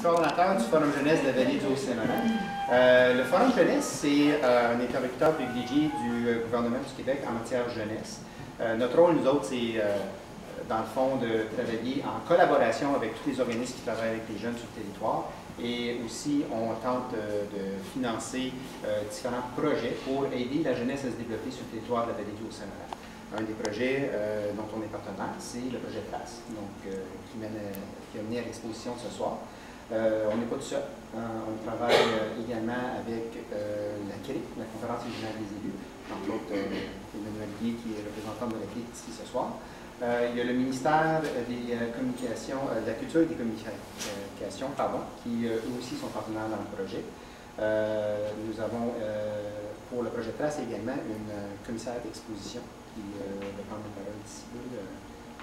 coordonnateur du Forum Jeunesse de la Vallée du Haut-Saint-Laurent. Le Forum Jeunesse, c'est un interlocuteur privilégié du gouvernement du Québec en matière jeunesse. Notre rôle, nous autres, c'est dans le fond de travailler en collaboration avec tous les organismes qui travaillent avec les jeunes sur le territoire. Et aussi, on tente de financer différents projets pour aider la jeunesse à se développer sur le territoire de la Vallée du Haut-Saint-Laurent. Un des projets dont on est partenaire, c'est le projet TRACE, donc, qui a mené à l'exposition de ce soir. On n'est pas tout seul. On travaille également avec la CRIC, la Conférence régionale des élus, entre autres Emmanuel Guy, qui est représentant de la CRIC ici ce soir. Il y a le ministère des Communications, de la Culture et des Communications, qui eux aussi sont partenaires dans le projet. Nous avons, pour le projet TRACE, également une commissaire d'exposition qui va prendre la parole d'ici peu,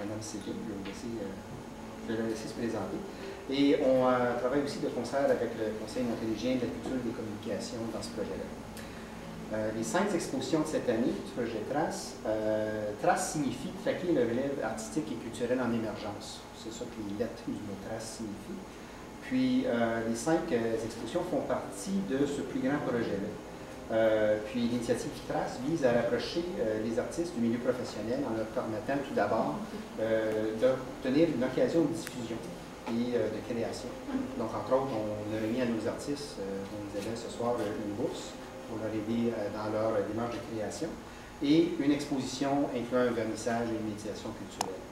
Mme Sylvie. Je vais la laisser se présenter. Et on travaille aussi de concert avec le Conseil monténégien de la Culture et des Communications dans ce projet-là. Les 5 expositions de cette année du projet TRACE. TRACE signifie traquer le relève artistique et culturel en émergence. C'est ça que les lettres du mot TRACE signifient. Puis les 5 expositions font partie de ce plus grand projet-là. Puis l'initiative TRACE vise à rapprocher les artistes du milieu professionnel en leur permettant tout d'abord d'obtenir une occasion de diffusion et de création. Donc, entre autres, on a remis à nos artistes, on les avait ce soir, une bourse pour leur aider dans leur démarche de création, et une exposition incluant un vernissage et une médiation culturelle.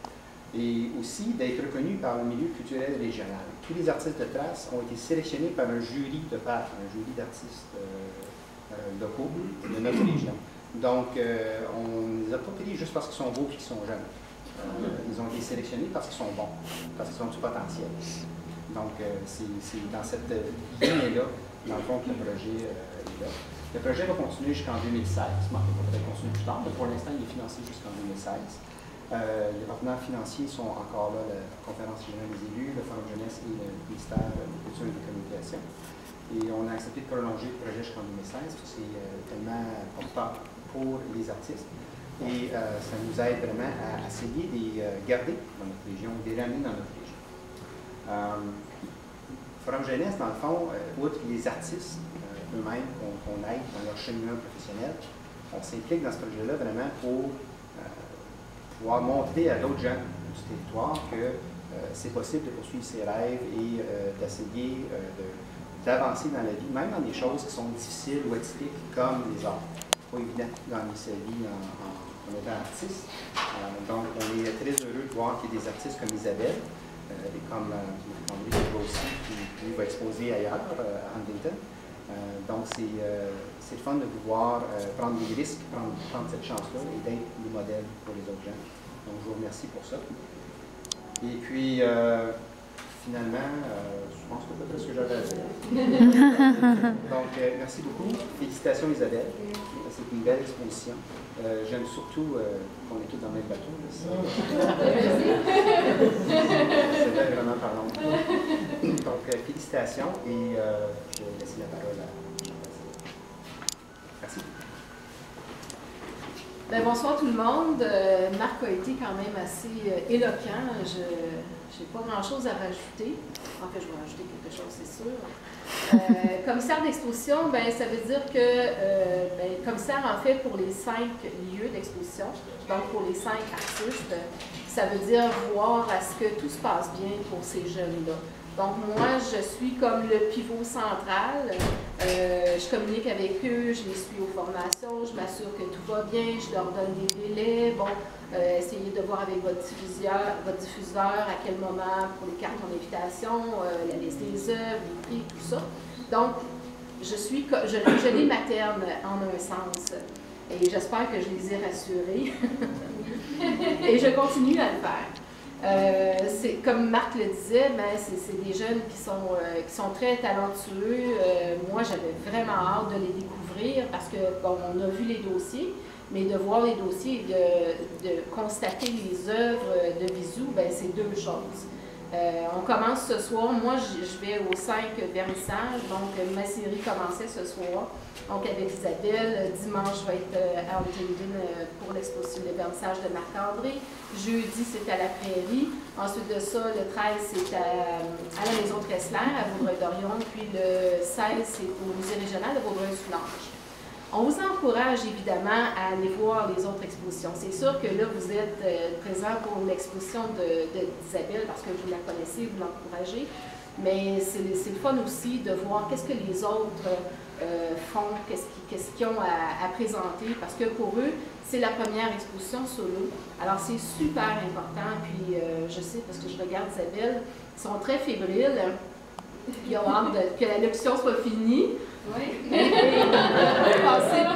Et aussi d'être reconnus par le milieu culturel régional. Tous les artistes de TRACE ont été sélectionnés par un jury de pairs, un jury d'artistes locaux de notre région. Donc, on ne les a pas payés juste parce qu'ils sont beaux et qu'ils sont jeunes. Ils ont été sélectionnés parce qu'ils sont bons, parce qu'ils ont du potentiel. Donc, c'est dans cette ligne-là, dans le fond, que le projet est là. Le projet va continuer jusqu'en 2016. Bon, il va peut-être continuer plus tard, mais pour l'instant, il est financé jusqu'en 2016. Les partenaires financiers sont encore là, la Conférence régionale des élus, le Forum Jeunesse et le ministère de la Culture et des Communications. Et on a accepté de prolonger le projet jusqu'en 2016, parce que c'est tellement important pour les artistes. Et ça nous aide vraiment à essayer de les garder dans notre région, de les ramener dans notre région. Forum Jeunesse, dans le fond, outre les artistes eux-mêmes qu'on aide dans leur cheminement professionnel, on s'implique dans ce projet-là vraiment pour pouvoir montrer à d'autres jeunes du territoire que c'est possible de poursuivre ses rêves et d'essayer d'avancer dans la vie, même dans des choses qui sont difficiles ou atypiques comme les arts. C'est pas évident de gagner sa vie en étant artiste. Donc, on est très heureux de voir qu'il y a des artistes comme Isabelle, et comme André aussi, qui lui va exposer ailleurs, à Huntington. Donc, c'est le fun de pouvoir prendre des risques, prendre cette chance-là et d'être des modèles pour les autres jeunes. Donc, je vous remercie pour ça. Et puis, finalement, je pense que c'est à peu près ce que j'avais à dire. Donc, merci beaucoup. Félicitations, Isabelle. C'est une belle exposition. J'aime surtout qu'on est tous dans le même bateau. C'est vraiment parlant. Donc, félicitations et je vais laisser la parole à Jean-Baptiste. Merci. Ben, bonsoir tout le monde. Marc a été quand même assez éloquent. Je n'ai pas grand-chose à rajouter. En fait, je vais rajouter quelque chose, c'est sûr. Commissaire d'exposition, ben, ça veut dire que commissaire, en fait, pour les 5 lieux d'exposition, donc pour les 5 artistes, ça veut dire voir à ce que tout se passe bien pour ces jeunes-là. Donc, moi, je suis comme le pivot central. Je communique avec eux, je les suis aux formations, je m'assure que tout va bien, je leur donne des délais. Bon, essayez de voir avec votre diffuseur à quel moment, pour les cartes d'invitation, la liste des œuvres, les prix, tout ça. Donc, je les materne en un sens. Et j'espère que je les ai rassurés. Et je continue à le faire. Comme Marc le disait, ben, c'est des jeunes qui sont très talentueux. Moi, j'avais vraiment hâte de les découvrir parce que, bon, on a vu les dossiers, mais de voir les dossiers et de constater les œuvres de visu, ben, c'est deux choses. On commence ce soir. Moi, je vais aux 5 vernissages. Donc, ma série commençait ce soir. Donc, avec Isabelle. Dimanche, je vais être à Huntington pour l'exposition de vernissage de Marc-André. Jeudi, c'est à la Prairie. Ensuite de ça, le 13, c'est à la Maison Tressler, à Vaudreuil-Dorion. Puis le 16, c'est au Musée régional de Vaudreuil-Soulanges. On vous encourage évidemment à aller voir les autres expositions. C'est sûr que là, vous êtes présent pour l'exposition d'Isabelle parce que vous la connaissez, vous l'encouragez, mais c'est le fun aussi de voir qu'est-ce que les autres font, qu'est-ce qu'ils ont à présenter, parce que pour eux, c'est la première exposition solo. Alors c'est super important, puis je sais parce que je regarde Isabelle, ils sont très fébriles, puis ils ont hâte que la locution soit finie. Oui.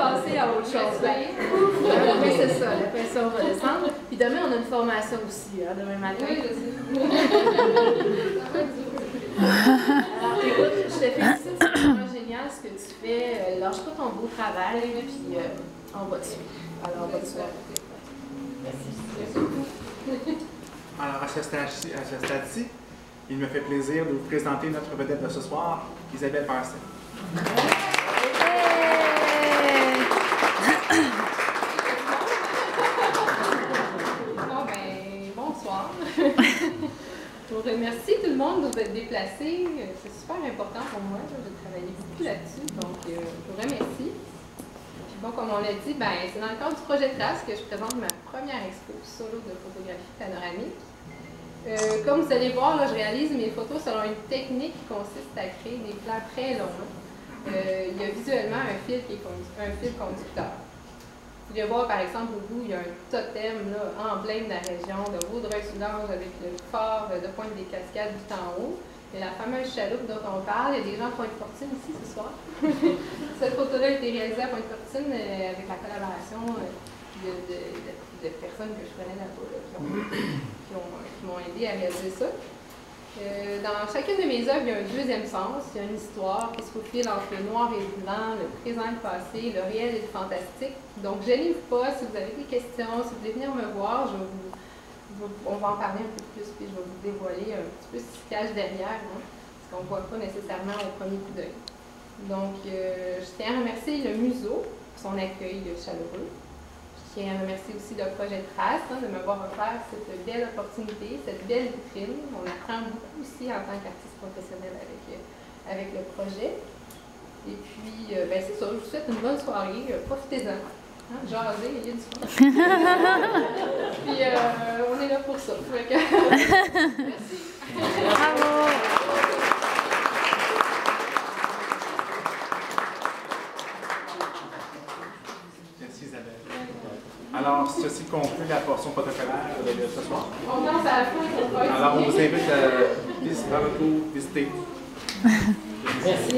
passer à autre chose. Oui, c'est ça, la pression va descendre. Puis demain, on a une formation aussi, hein, demain matin. Oui, je sais. Alors, écoute, je te félicite, c'est vraiment génial ce que tu fais. Lâche pas ton beau travail, puis on va te suivre. Alors, bonne soirée. Merci. Alors, à ce stade-ci, il me fait plaisir de vous présenter notre vedette de ce soir, Isabelle Parcet. Bon, ben, bonsoir. Je vous remercie tout le monde de vous être déplacés. C'est super important pour moi. J'ai travaillé beaucoup là-dessus, donc je vous remercie. Puis bon, comme on l'a dit, ben, c'est dans le cadre du projet Trace que je présente ma première expo solo de photographie panoramique. Comme vous allez voir, là, je réalise mes photos selon une technique qui consiste à créer des plans très longs. Il y a visuellement un fil conducteur. Vous pouvez voir par exemple au bout, il y a un totem là, emblème de la région de Vaudreuil-Soulanges avec le phare de Pointe-des-Cascades tout en haut. Et la fameuse chaloupe dont on parle, il y a des gens à Pointe-Fortune ici ce soir. Cette photo-là a été réalisée à Pointe-Fortune avec la collaboration de personnes que je connais là-bas qui m'ont aidé à réaliser ça. Dans chacune de mes œuvres, il y a un deuxième sens, il y a une histoire qui se faufile entre le noir et le blanc, le présent et le passé, le réel et le fantastique. Donc, gênez-vous pas, si vous avez des questions, si vous voulez venir me voir, on va en parler un peu plus, puis je vais vous dévoiler un petit peu ce qui se cache derrière, hein, ce qu'on ne voit pas nécessairement au premier coup d'œil. Donc, je tiens à remercier le museau pour son accueil chaleureux. Je tiens à remercier aussi le projet Trace de m'avoir offert cette belle opportunité, cette belle vitrine. On apprend beaucoup aussi en tant qu'artiste professionnel avec le projet. Et puis, ben c'est ça, je vous souhaite une bonne soirée. Profitez-en. Hein, jasez, il y a du fun. Puis, on est là pour ça. Merci. Bravo. Alors, ceci conclut la portion protocolaire de ce soir. On commence à la fin. Alors, on vous invite à visiter. Merci.